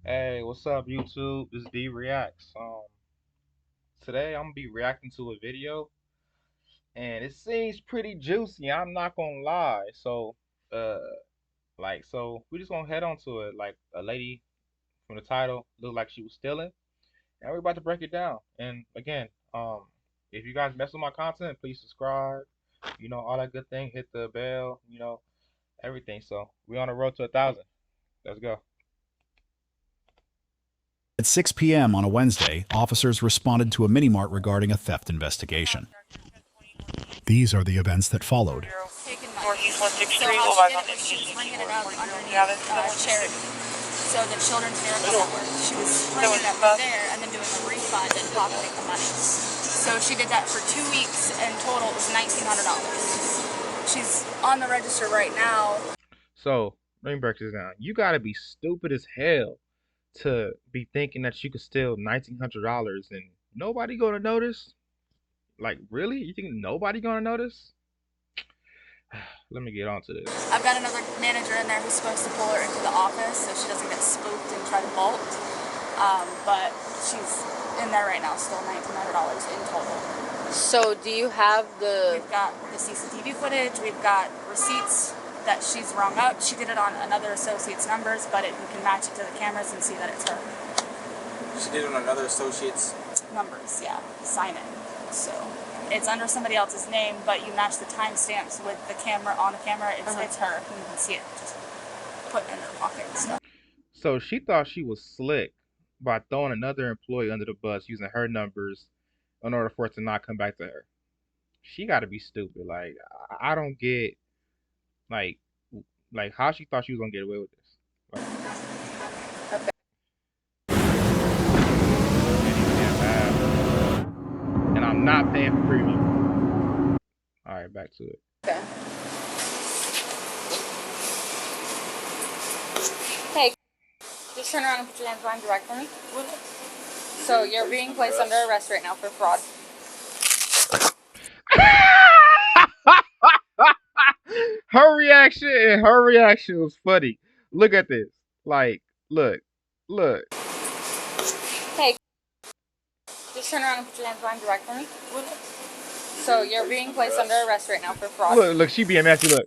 Hey, what's up, YouTube? This is D Reacts. Today I'm gonna be reacting to a video, and it seems pretty juicy. I'm not gonna lie. Uh, so we just gonna head on to it. Like a lady from the title looked like she was stealing, and we're about to break it down. And again, if you guys mess with my content, please subscribe. All that good thing. Hit the bell. Everything. So we on the road to 1,000. Let's go. At 6 p.m. on a Wednesday, officers responded to a mini-mart regarding a theft investigation. These are the events that followed. Northeast 163, she was ringing it up underneath charity. So the Children's Miracle Network. She was ringing it up there and then doing a refund and pocketing the money. So she did that for 2 weeks, and total it was $1,900. She's on the register right now. So let me break this down. You gotta be stupid as hell to be thinking that you could steal $1,900 and nobody gonna notice. Like, really? You think nobody gonna notice? Let me get on to this. I've got another manager in there who's supposed to pull her into the office so she doesn't get spooked and try to bolt. But she's in there right now, still $1,900 in total. So do you have We've got the CCTV footage, we've got receipts that she's rung up. She did it on another associate's numbers, but we can match it to the cameras and see that it's her. She did it on another associate's numbers, yeah, sign it. So it's under somebody else's name, but you match the timestamps with the camera on the camera. It's her. You can see it just put in her pocket and stuff. So she thought she was slick by throwing another employee under the bus using her numbers in order for it to not come back to her. She gotta be stupid. Like, I don't get like how she thought she was gonna get away with this. And I'm not paying for premium. All right, back to it. Okay. Hey, just turn around and put your hands behind your back for me. So you're being placed under arrest right now for fraud. Her reaction was funny. Look at this. Like, look. Hey, just turn around and put your hands behind your back for me. So you're being placed under arrest right now for fraud. Look, she being messy, look.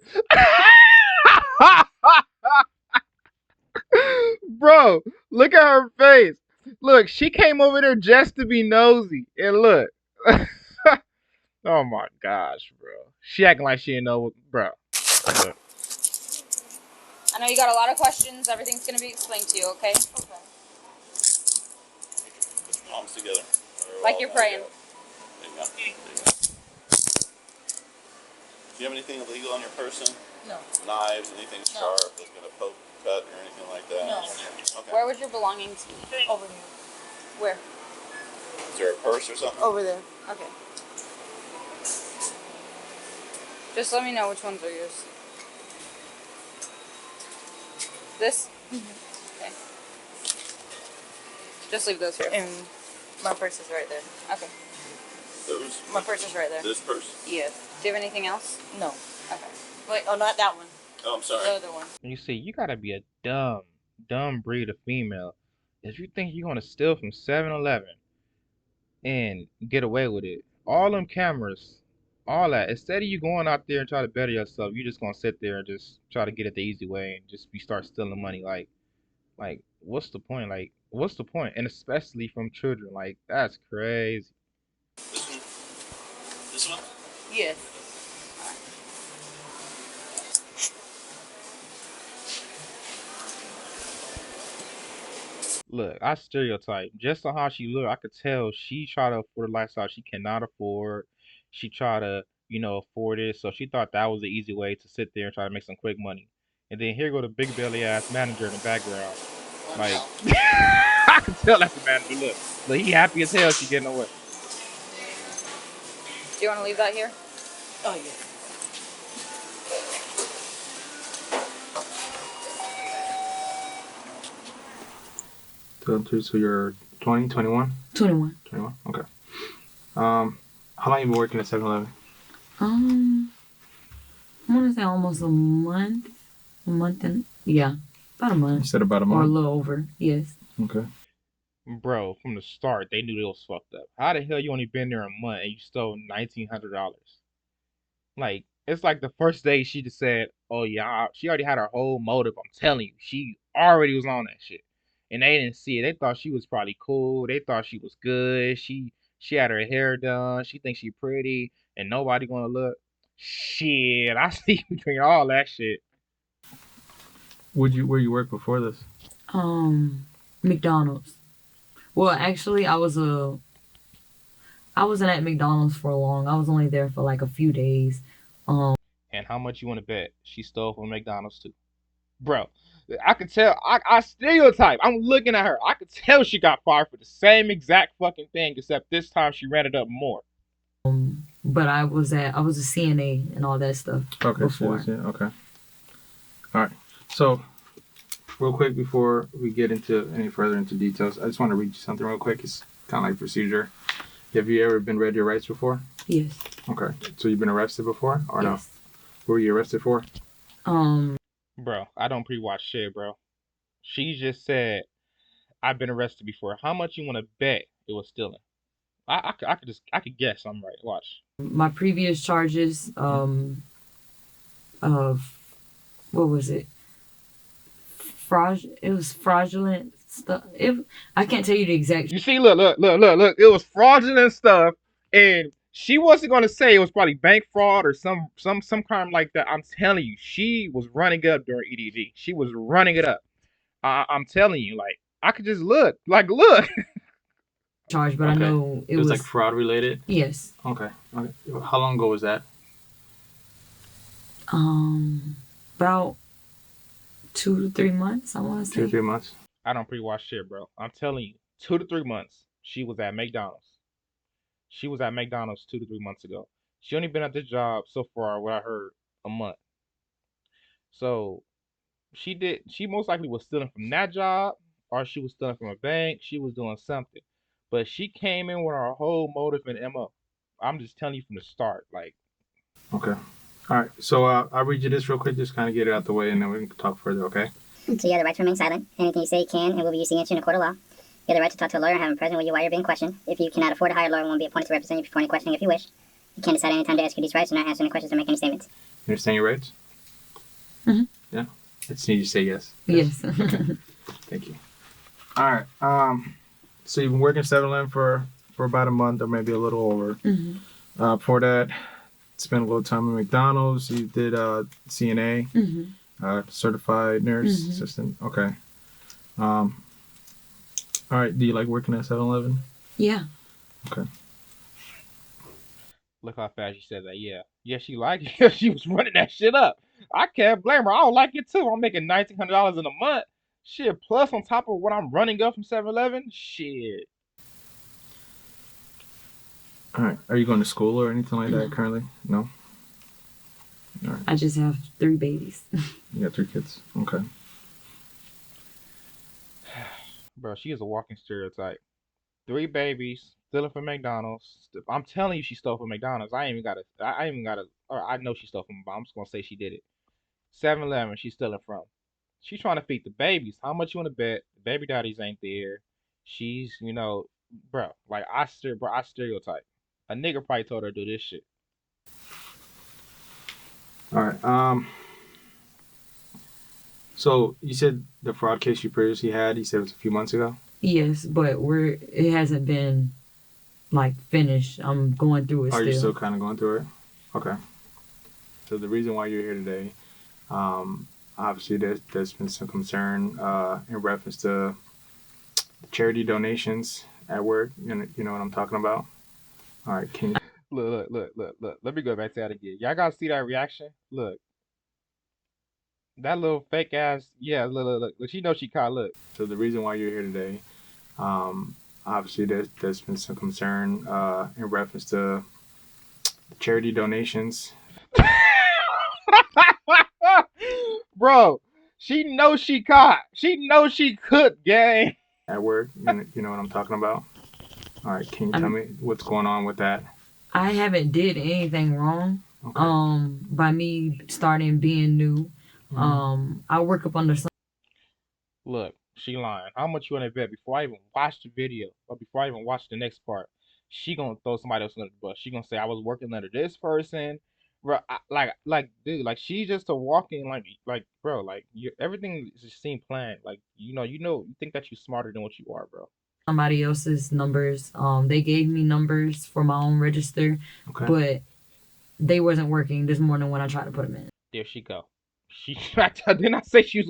Bro, look at her face. Look, she came over there just to be nosy. And look. Oh my gosh, bro. She acting like she didn't know what, bro. Look. I know you got a lot of questions. Everything's going to be explained to you, okay? Put your palms together. Like you're praying. There you go. There you go. Do you have anything illegal on your person? No. Knives, anything sharp that's going to poke, cut, or anything like that? No. Okay. Where would your belongings be? Over here. Where? Is there a purse or something? Over there. Okay. Just let me know which ones are yours. This? Okay. Just leave those here. And my purse is right there. Okay. Those? My purse is right there. This purse? Yes. Do you have anything else? No. Okay. Wait, oh, not that one. Oh, I'm sorry. The other one. You see, you gotta be a dumb breed of female if you think you're gonna steal from 7-Eleven and get away with it. All them cameras, all that. Instead of you going out there and try to better yourself, you just gonna sit there and just try to get it the easy way and just start stealing money. Like, what's the point? Like, what's the point? And especially from children, like, that's crazy. This one? This one? Yes. Look, I stereotype. Just on how she look, I could tell she try to afford a lifestyle she cannot afford. She try to, afford it. So she thought that was the easy way to sit there and try to make some quick money. And then here go the big belly ass manager in the background. Like, I can tell that's the manager. Look, he happy as hell she getting away. Do you want to leave that here? Oh, yeah. So you're 20, 21? 21. 21, okay. How long you been working at 7-Eleven? I want to say almost a month. About a month. You said about a Or a month? little over, yes. Okay. Bro, from the start, they knew they was fucked up. How the hell you only been there a month and you stole $1,900? Like, it's like the first day she just said, "Oh yeah," she already had her whole motive. I'm telling you, she already was on that shit, and they didn't see it. They thought she was probably cool. They thought she was good. She had her hair done. She thinks she pretty, and nobody gonna look. Shit, I see between all that shit. Where you work before this? McDonald's. Well, actually, I wasn't at McDonald's for long. I was only there for like a few days. And how much you want to bet she stole from McDonald's too, bro? I could tell. I stereotype. I'm looking at her. I could tell she got fired for the same exact fucking thing, except this time she ran it up more. But I was a CNA and all that stuff Okay, before. so, yeah, okay. All right. So, real quick before we get into any further into details, I just want to read you something real quick. It's kind of like procedure. Have you ever been read your rights before? Yes. Okay. So you've been arrested before, or no? Yes. What were you arrested for? Bro, I don't pre-watch shit, bro. She just said I've been arrested before. How much you want to bet it was stealing? I could guess. I'm right. Watch. My previous charges of what was it? It was fraudulent stuff. I can't tell you the exact. You see, look. It was fraudulent stuff, and she wasn't gonna say it was probably bank fraud or some crime like that. I'm telling you, she was running it up during EDG. She was running it up. I'm telling you, like I could just look. Charge, but I know it was like fraud related. Yes. Okay. Okay. How long ago was that? About 2 to 3 months. I want to say 2 to 3 months. I don't pre-watch shit, bro. I'm telling you, 2 to 3 months. She was at McDonald's. She was at McDonald's 2 to 3 months ago. She only been at this job so far, what I heard, a month. So she most likely was stealing from that job, or she was stealing from a bank. She was doing something. But she came in with her whole motive and MO. I'm just telling you from the start. Like, Okay. All right. So I'll read you this real quick, just kind of get it out the way, and then we can talk further, okay? So you have the right to remain silent. Anything you say can and will be used against you in a court of law. You have the right to talk to a lawyer and have him present with you while you're being questioned. If you cannot afford to hire a lawyer, one will be appointed to represent you before any questioning if you wish. You can decide any time to ask you these rights or not answer any questions or make any statements. You understand your rights? Mm-hmm. Yeah? I just need you to say yes. yes. Thank you. All right. So you've been working 7-Eleven for about a month or maybe a little over. Mm-hmm. Before that, spent a little time at McDonald's. You did CNA, certified nurse assistant. Okay. All right. Do you like working at 7-Eleven? Yeah. Okay. look how fast she said that. Yeah, she liked it. She was running that shit up. I can't blame her. I don't like it too. I'm making $1,900 in a month. Shit, plus on top of what I'm running up from 7-Eleven. Shit. All right. Are you going to school or anything like that currently? No? All right. I just have 3 babies. You got 3 kids. Okay. Bro, she is a walking stereotype. 3 babies, stealing from McDonald's. I'm telling you, she stole from McDonald's. I ain't even gotta. I ain't even gotta. Or I know she stole from. But I'm just gonna say she did it. 7-Eleven, she's stealing from. She's trying to feed the babies. How much you want to bet? The baby daddies ain't there. She's, bro. Like I stereotype. A nigga probably told her to do this shit. All right. So you said the fraud case you previously had, you said it was a few months ago? Yes, but it hasn't been like finished. I'm going through it still. Are you still kind of going through it? Okay. So the reason why you're here today, obviously there's been some concern in reference to charity donations at work. You know what I'm talking about? All right. Can you... Look. Let me go back to that again. Y'all gotta see that reaction. Look. That little fake ass, yeah, look. She knows she caught, look. So the reason why you're here today, obviously there's been some concern in reference to charity donations. Bro, she knows she caught. She knows she could, gang. At work, you know what I'm talking about? All right, can you tell me what's going on with that? I haven't did anything wrong. Okay. By me starting being new. I work up under some. Look, She lying. How much you want to bet before I even watch the video or before I even watch the next part? She gonna throw somebody else under the bus. She gonna say I was working under this person, bro. Dude, like she's just a walking bro, like everything just seem planned. Like you think that you're smarter than what you are, bro. Somebody else's numbers. They gave me numbers for my own register, Okay. but they wasn't working this morning when I tried to put them in. There she go. She didn't I say she was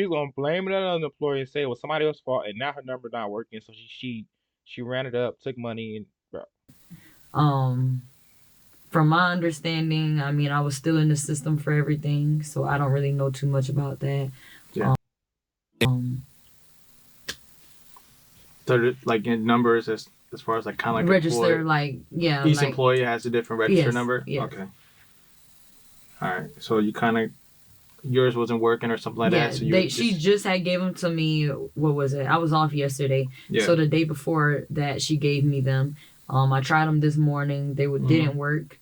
gonna blame it on the employee and say it was somebody else's fault, and now her number not working, so she ran it up, took money, and bro. From my understanding, I mean, I was still in the system for everything, so I don't really know too much about that. Yeah. So like in numbers as far as like kind of like register, each employee has a different register number. Yes. Okay. All right. So you kind of yours wasn't working or something like that. So she just had gave them to me. What was it? I was off yesterday, so the day before that she gave me them. I tried them this morning. They didn't work.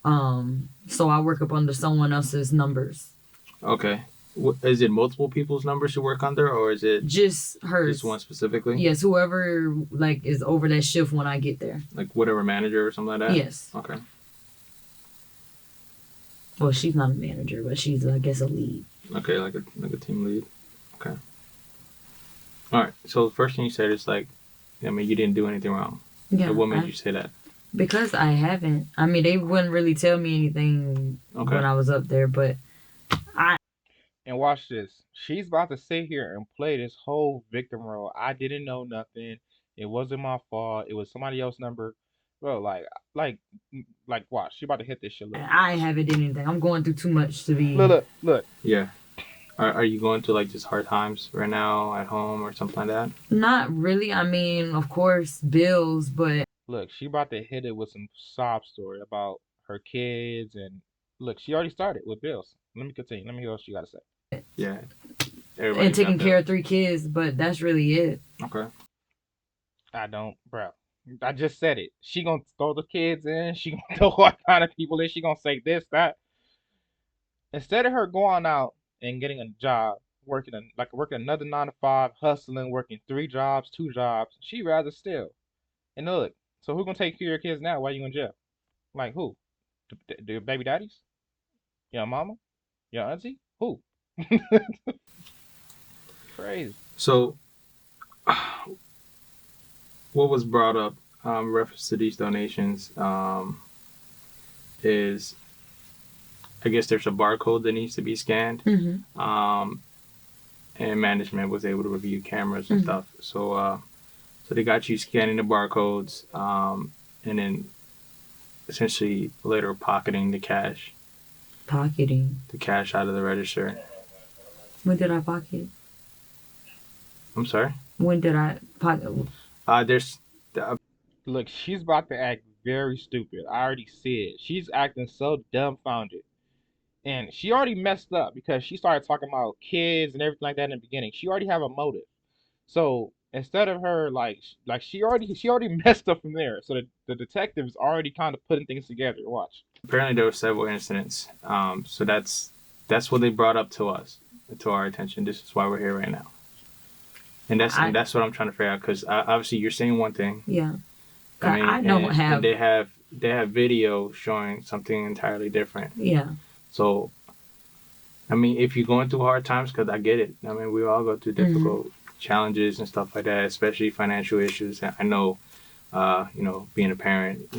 So I work up under someone else's numbers. Okay. Is it multiple people's numbers you work under, or is it just hers? Just one specifically? Yes, whoever like is over that shift when I get there. Like whatever manager or something like that? Yes. Okay. Well, she's not a manager, but she's, I guess, a lead. Okay, like a team lead. Okay. All right. So the first thing you said is like, I mean, you didn't do anything wrong. Yeah. What made you say that? Because I haven't. I mean, they wouldn't really tell me anything when I was up there, but And watch this. She's about to sit here and play this whole victim role. I didn't know nothing. It wasn't my fault. It was somebody else's number. Bro, watch. She about to hit this shit. Look. I haven't done anything. I'm going through too much to be. Look. Yeah. Are you going through like just hard times right now at home or something like that? Not really. I mean, of course, bills, but. Look, she about to hit it with some sob story about her kids and look, she already started with bills. Let me continue. Let me hear what she got to say. Yeah. And taking care of 3 kids, but that's really it. Okay. Bro. I just said it. She gonna throw the kids in. She gonna throw all kind of people in. She gonna say this, that. Instead of her going out and getting a job, working another 9 to 5, hustling, working 3 jobs, 2 jobs, she rather steal. And look, so who gonna take care of your kids now while you in jail? Like who? The baby daddies? Your mama? Your auntie? Who? Crazy. So, what was brought up in reference to these donations is, I guess there's a barcode that needs to be scanned, and management was able to review cameras and stuff. So they got you scanning the barcodes, and then essentially later pocketing the cash. Pocketing? The cash out of the register. When did I pocket? I'm sorry? When did I pocket? Look, she's about to act very stupid. I already see it. She's acting so dumbfounded. And she already messed up because she started talking about kids and everything like that in the beginning. She already have a motive. So instead of her she already messed up from there. So the detective's already kind of putting things together. Watch. Apparently there were several incidents. So that's what they brought up to us, to our attention. This is why we're here right now. And that's what I'm trying to figure out, because obviously you're saying one thing. Yeah. I mean, I don't have. And they have video showing something entirely different. Yeah. So, I mean, if you're going through hard times, because I get it. I mean, we all go through difficult challenges and stuff like that, especially financial issues. I know, being a parent,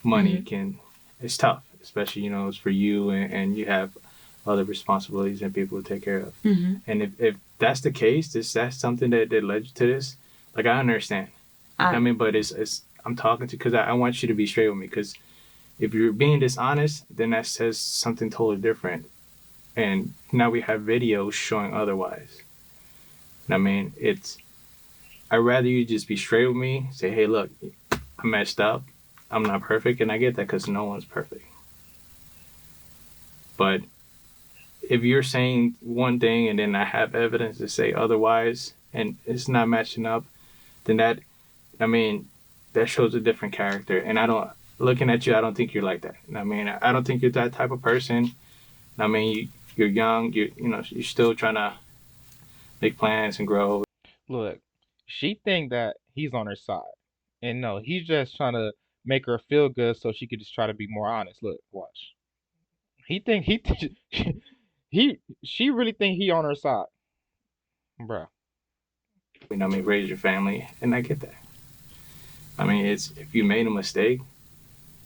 money it's tough, especially, it's for you and you have other responsibilities and people to take care of. And if that's the case, that's something that led you to this, like, I understand. But it's I'm talking to, because I want you to be straight with me, because if you're being dishonest, then that says something totally different. And now we have videos showing otherwise. I mean, I'd rather you just be straight with me, say, hey, look, I messed up. I'm not perfect, and I get that, because no one's perfect. But if you're saying one thing and then I have evidence to say otherwise, and it's not matching up, then that shows a different character. And looking at you, I don't think you're like that. I mean, I don't think you're that type of person. I mean, you're young, you're still trying to make plans and grow. Look, she think that he's on her side, and no, he's just trying to make her feel good so she could just try to be more honest. Look, watch. He she really think he on her side, bruh. Raise your family, and I get that. I mean, it's if you made a mistake.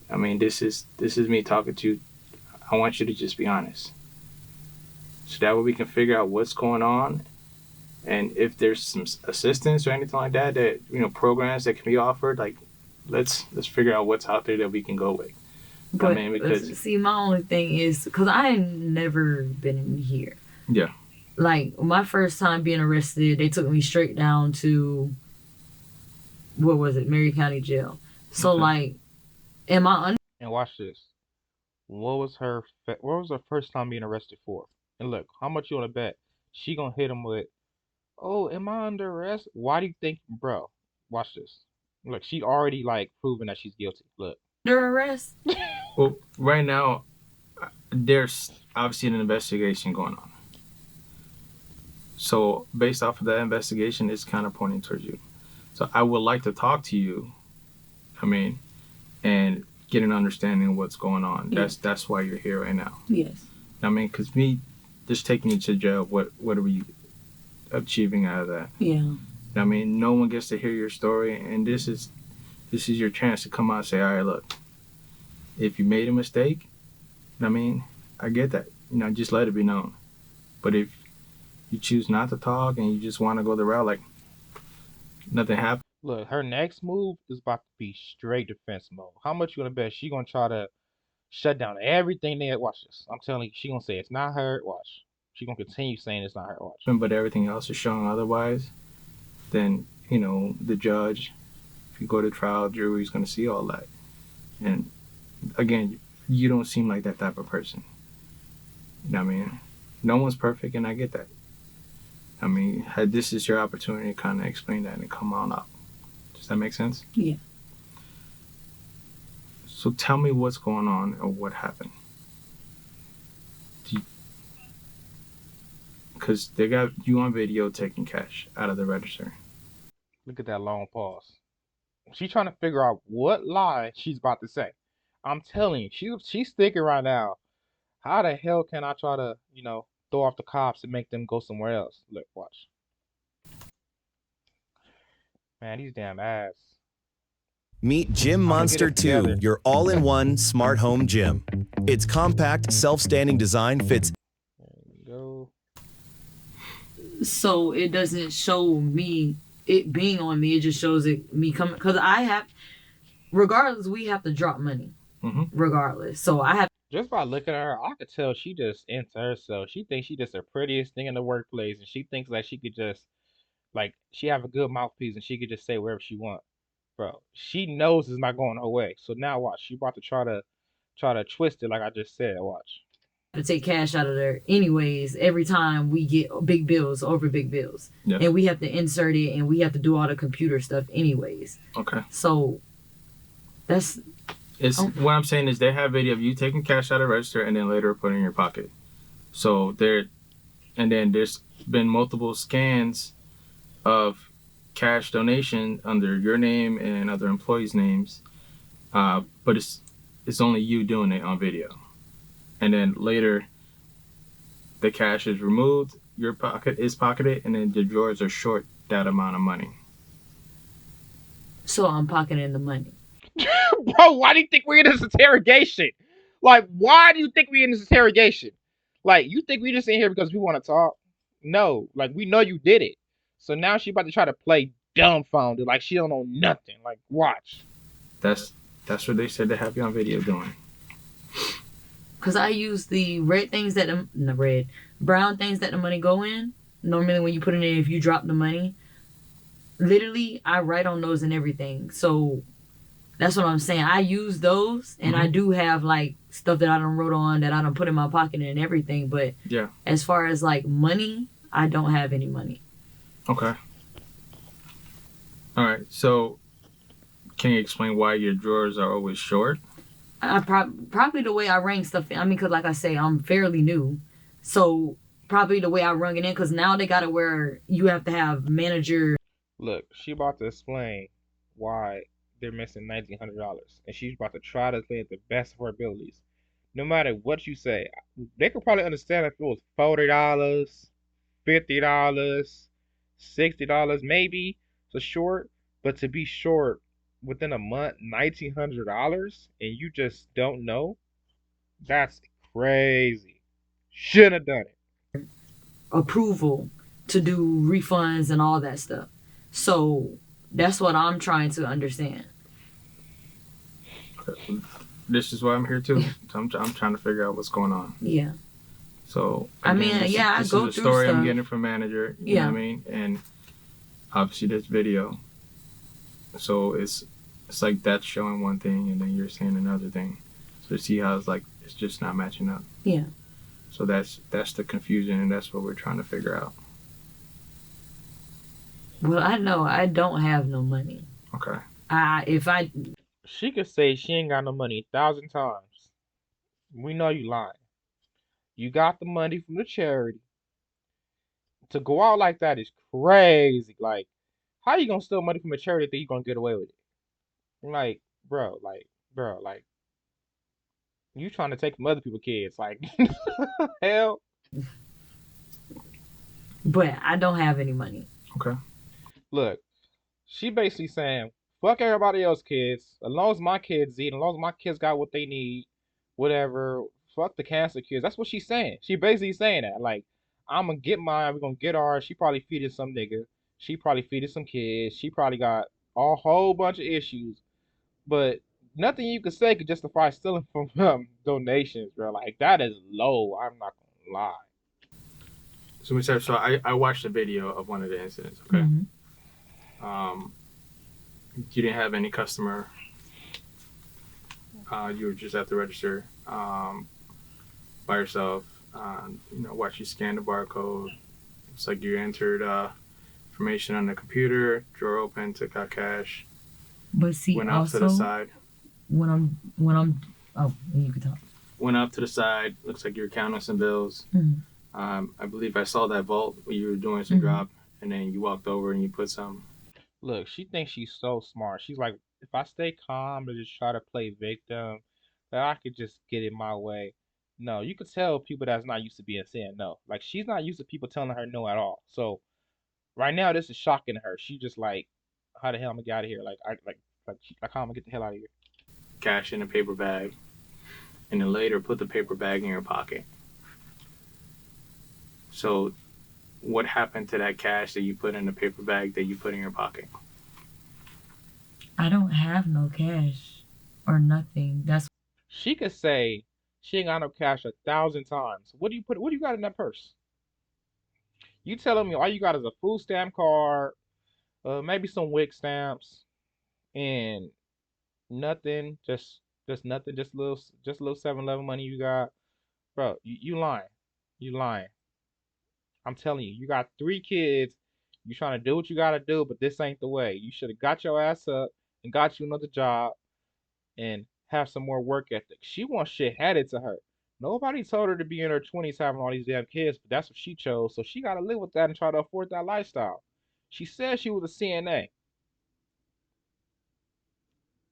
I mean, this is me talking to you. I want you to just be honest, so that way we can figure out what's going on, and if there's some assistance or anything like that, programs that can be offered. Like, let's figure out what's out there that we can go with. But I mean, because see, my only thing is because I ain't never been in here. Yeah. Like my first time being arrested, they took me straight down to what was it, Mary County Jail. So like, am I? And watch this. What was her? What was her first time being arrested for? And look, how much you wanna bet? She gonna hit him with, "Oh, am I under arrest? Why do you think, bro?" Watch this. Look, she already like proven that she's guilty. Look. Under arrest? Well, right now, there's obviously an investigation going on. So based off of that investigation, it's kind of pointing towards you. So I would like to talk to you. I mean, and get an understanding of what's going on. Yeah. That's why you're here right now. Yes. I mean, because me just taking you to jail, what are we achieving out of that? Yeah. I mean, no one gets to hear your story, and this is your chance to come out and say, all right, look, if you made a mistake, I mean, I get that. Just let it be known. But if you choose not to talk and you just want to go the route, like, nothing happened. Look, her next move is about to be straight defense mode. How much you gonna bet she gonna try to shut down everything there? Watch this. I'm telling you, she gonna say it's not her. Watch. She gonna continue saying it's not her. Watch. But everything else is showing otherwise, then, the judge, if you go to trial, jury's gonna see all that. And again, you don't seem like that type of person. I mean? No one's perfect, and I get that. I mean, this is your opportunity to kind of explain that and come on up. Does that make sense? Yeah. So tell me what's going on or what happened. Because they got you on video taking cash out of the register. Look at that long pause. She's trying to figure out what lie she's about to say. I'm telling you, she's thinking right now, how the hell can I try to, throw off the cops and make them go somewhere else? Look, watch. Man, these damn ass. Meet Gym Monster 2, your all-in-one smart home gym. Its compact, self-standing design fits. There we go. So it doesn't show me it being on me. It just shows it me coming. Because regardless, we have to drop money. Regardless. So I have. Just by looking at her, I could tell she just into herself. She thinks she just the prettiest thing in the workplace. And she thinks like she could just, like, she have a good mouthpiece and she could just say wherever she want. Bro, she knows it's not going her way. So now watch. She about to try to twist it like I just said. Watch. To take cash out of there anyways every time we get big bills over big bills. Yeah. And we have to insert it and we have to do all the computer stuff anyways. Okay. So that's what I'm saying is they have video of you taking cash out of the register and then later put it in your pocket. So then there's been multiple scans of cash donation under your name and other employees' names, but it's only you doing it on video. And then later, the cash is removed, your pocket is pocketed, and then the drawers are short that amount of money. So I'm pocketing the money. Bro, why do you think we're in this interrogation? Like, why do you think we're in this interrogation? Like, you think we just in here because we want to talk? No, like, we know you did it. So now she about to try to play dumbfounded, like she don't know nothing. Like, watch. That's what they said they have you on video doing. Because I use the brown things that the money go in. Normally when you put it in, if you drop the money, literally I write on those and everything. So that's what I'm saying. I use those, and I do have like stuff that I done wrote on that I done put in my pocket and everything. But yeah, as far as like money, I don't have any money. Okay. All right. So can you explain why your drawers are always short? I probably the way I rank stuff. I mean, because like I say, I'm fairly new. So probably the way I rung it in, because now they got it where you have to have manager. Look, she about to explain why they're missing $1,900, and she's about to try to play at the best of her abilities. No matter what you say, they could probably understand if it was $40, $50, $60, maybe for short. But to be short within a month, $1,900, and you just don't know, that's crazy. Shouldn't have done it. Approval to do refunds and all that stuff. So that's what I'm trying to understand. This is why I'm here too. So I'm trying to figure out what's going on. Yeah. So again, this I go is a through story stuff. I'm getting from manager. You know what I mean? And obviously this video. So it's like that's showing one thing and then you're saying another thing. So see how it's just not matching up. Yeah. So that's the confusion, and that's what we're trying to figure out. Well, I know I don't have no money. Okay. She could say she ain't got no money 1,000 times. We know you lying. You got the money from the charity. To go out like that is crazy. Like, how you gonna steal money from a charity that you gonna get away with it? Like, bro, you trying to take from other people's kids? Like, hell. But I don't have any money. Okay. Look, she basically saying, fuck everybody else's kids. As long as my kids eat, as long as my kids got what they need, whatever. Fuck the cancer kids. That's what she's saying. She basically saying that. Like, I'm gonna get mine. We're gonna get ours. She probably feeding some nigga. She probably feeding some kids. She probably got a whole bunch of issues. But nothing you could say could justify stealing from donations, bro. Like, that is low. I'm not gonna lie. So I watched a video of one of the incidents. Okay. Mm-hmm. You didn't have any customer. You were just at the register by yourself. Watch you scan the barcode. It's like you entered information on the computer, drawer open, took out cash. But see, went off to the side. When I'm, you can talk. Went up to the side. Looks like you were counting some bills. Mm-hmm. I believe I saw that vault where you were doing some drop, and then you walked over and you put some. Look, she thinks she's so smart. She's like, if I stay calm and just try to play victim, that I could just get in my way. No, you could tell people that's not used to being saying no. Like, she's not used to people telling her no at all. So right now, this is shocking to her. She just like, how the hell am I get out of here? How am I get the hell out of here? Cash in a paper bag, and then later put the paper bag in your pocket. So, what happened to that cash that you put in the paper bag that you put in your pocket? I don't have no cash or nothing. She could say she ain't got no cash 1,000 times. What do you got in that purse? You telling me all you got is a food stamp card, maybe some WIC stamps, and nothing, just nothing, just a little 7-Eleven money you got, bro. You lying, you lying. I'm telling you, you got 3 kids. You trying to do what you gotta do, but this ain't the way. You should have got your ass up and got you another job and have some more work ethic. She wants shit handed to her. Nobody told her to be in her 20s having all these damn kids, but that's what she chose. So she gotta live with that and try to afford that lifestyle. She said she was a CNA.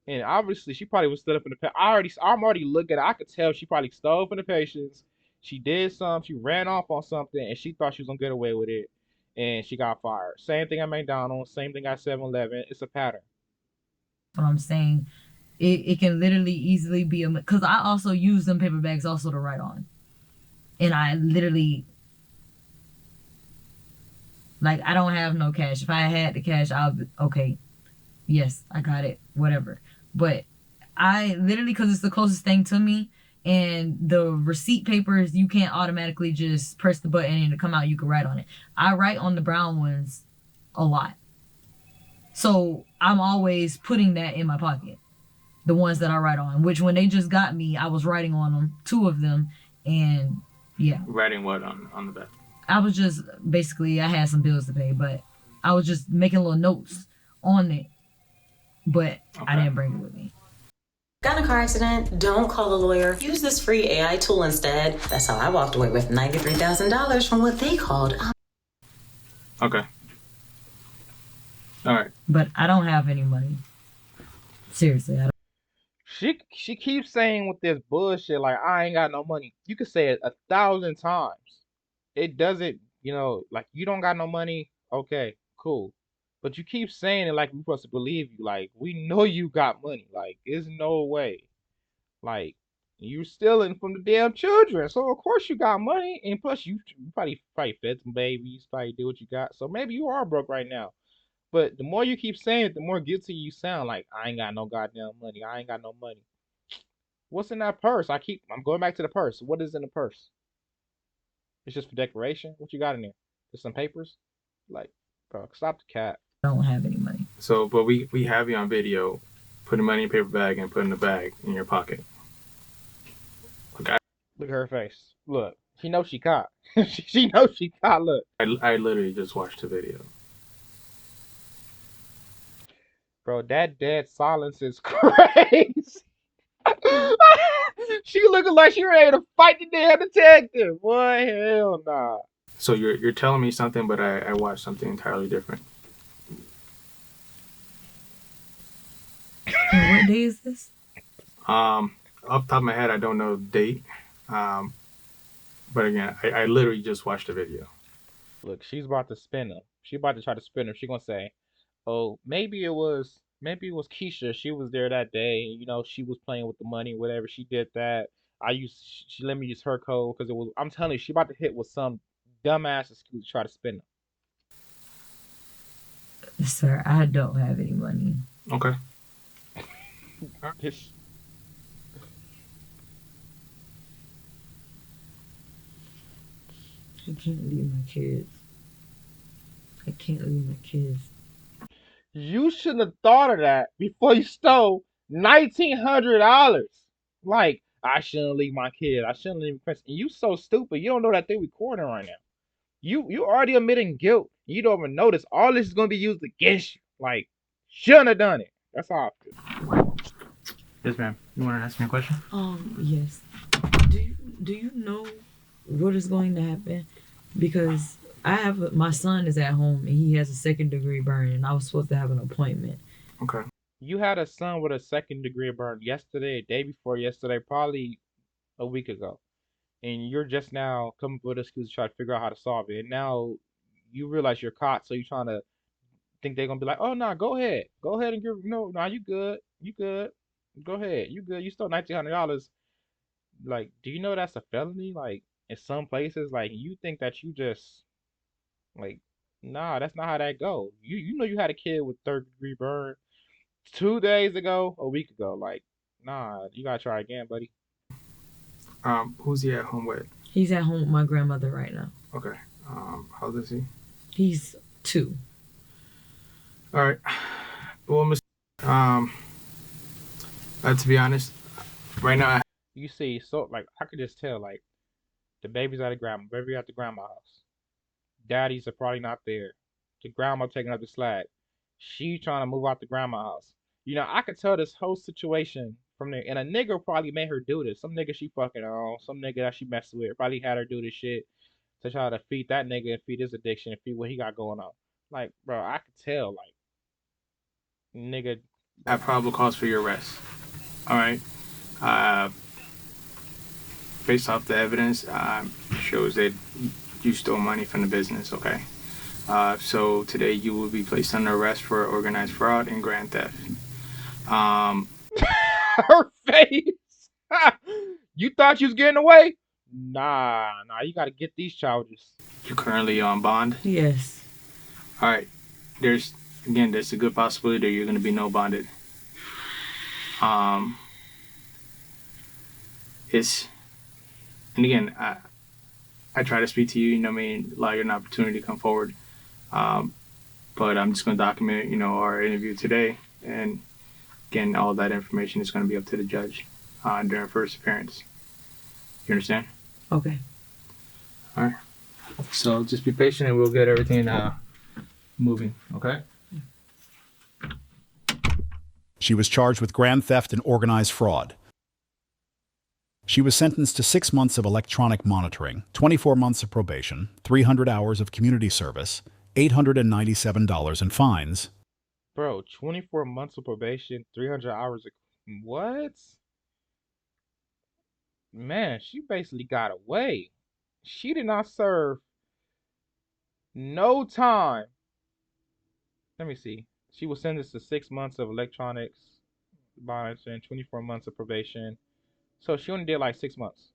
And obviously, she probably was stood up in the. I'm already looking. I could tell she probably stole from the patients. She did some. She ran off on something, and she thought she was gonna get away with it, and she got fired. Same thing at McDonald's. Same thing at 7-Eleven. It's a pattern. What I'm saying, it can literally easily be because I also use them paper bags also to write on, and I literally I don't have no cash. If I had the cash, I'll be okay. Yes, I got it. Whatever. But I literally, because it's the closest thing to me, and the receipt papers, you can't automatically just press the button and it come out. You can write on it. I write on the brown ones a lot. So I'm always putting that in my pocket. The ones that I write on, which when they just got me, I was writing on them, 2 of them. And yeah. Writing what on the back? I was just, basically, I had some bills to pay, but I was just making little notes on it. But okay. I didn't bring it with me. Got in a car accident? Don't call a lawyer. Use this free AI tool instead. That's how I walked away with $93,000 from what they called. Okay. All right. But I don't have any money. Seriously, I don't. She keeps saying with this bullshit like I ain't got no money. You could say it 1,000 times. It doesn't, like you don't got no money. Okay, cool. But you keep saying it like we're supposed to believe you. Like we know you got money. Like there's no way. Like you're stealing from the damn children. So of course you got money, and plus you probably fed some babies, probably did what you got. So maybe you are broke right now. But the more you keep saying it, the more guilty you sound. Like I ain't got no goddamn money. I ain't got no money. What's in that purse? I'm going back to the purse. What is in the purse? It's just for decoration. What you got in there? Just some papers? Like, bro, stop the cat. I don't have any money. So, but we have you on video putting money in a paper bag and putting the bag in your pocket. Okay. Look at her face. Look, she knows she caught. she knows she caught. Look. I literally just watched the video. Bro, that dead silence is crazy. She looking like she ready to fight the damn detective. Boy, hell nah. So you're telling me something, but I watched something entirely different. And what day is this? Off the top of my head, I don't know the date. But again, I literally just watched the video. Look, she's about to spin him. She about to try to spin him. She gonna say, "Oh, maybe it was Keisha. She was there that day. She was playing with the money, whatever. She did that. She let me use her code because it was. I'm telling you, she about to hit with some dumbass excuse to try to spin him." Sir, I don't have any money. Okay. I can't leave my kids. I can't leave my kids. You shouldn't have thought of that before you stole $1,900. Like, I shouldn't leave my kid. I shouldn't leave my friends. And you so stupid. You don't know that they're recording right now. You already admitting guilt. You don't even notice all this is gonna be used against you. Like, shouldn't have done it. That's all I feel. Yes, ma'am. You want to ask me a question? Yes. Do you know what is going to happen? Because my son is at home and he has a 2nd-degree burn, and I was supposed to have an appointment. Okay. You had a son with a 2nd-degree burn yesterday, day before yesterday, probably a week ago. And you're just now coming up with an excuse to try to figure out how to solve it. And now you realize you're caught, so you're trying to think they're gonna be like, "Oh no, go ahead and give no, you good, go ahead, you good, you stole $1,900." Like, do you know that's a felony? Like in some places, like you think that you just like, nah, that's not how that go. You know you had a kid with 3rd-degree burn 2 days ago, a week ago. Like, nah, you gotta try again, buddy. Who's he at home with? He's at home with my grandmother right now. Okay. How old is he? He's 2. All right. Well, to be honest, right now, You see, so like I could just tell, like the baby's at the grandma house. Daddies are probably not there. The grandma taking up the slack. She trying to move out the grandma house. I could tell this whole situation from there. And a nigga probably made her do this. Some nigga she fucking on, some nigga that she messing with, probably had her do this shit to try to feed that nigga and feed his addiction and feed what he got going on. Like, bro, I could tell, like, nigga. have probable cause for your arrest. All right. Based off the evidence, shows that you stole money from the business. Okay. So today you will be placed under arrest for organized fraud and grand theft. Her face. You thought you was getting away? Nah, you gotta get these charges. You're currently on bond? Yes. All right. There's a good possibility that you're going to be no bonded. And again, I try to speak to you, allow you an opportunity to come forward. But I'm just going to document, our interview today. And again, all that information is going to be up to the judge during first appearance. You understand? Okay. All right. So just be patient and we'll get everything moving, okay? She was charged with grand theft and organized fraud. She was sentenced to 6 months of electronic monitoring, 24 months of probation, 300 hours of community service, $897 in fines. Bro, 24 months of probation, 300 hours of... What? Man, she basically got away. She did not serve no time. Let me see. She was sentenced to 6 months of electronics monitoring, 24 months of probation. So she only did like 6 months.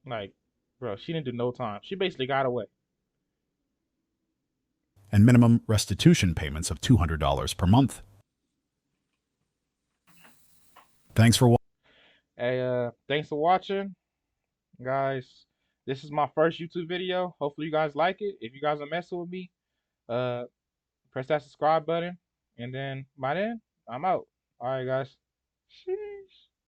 Like, bro, she didn't do no time. She basically got away. And minimum restitution payments of $200 per month. Thanks for watching. Hey, thanks for watching, guys. This is my first YouTube video. Hopefully you guys like it. If you guys are messing with me, press that subscribe button, and then by then I'm out. All right, guys.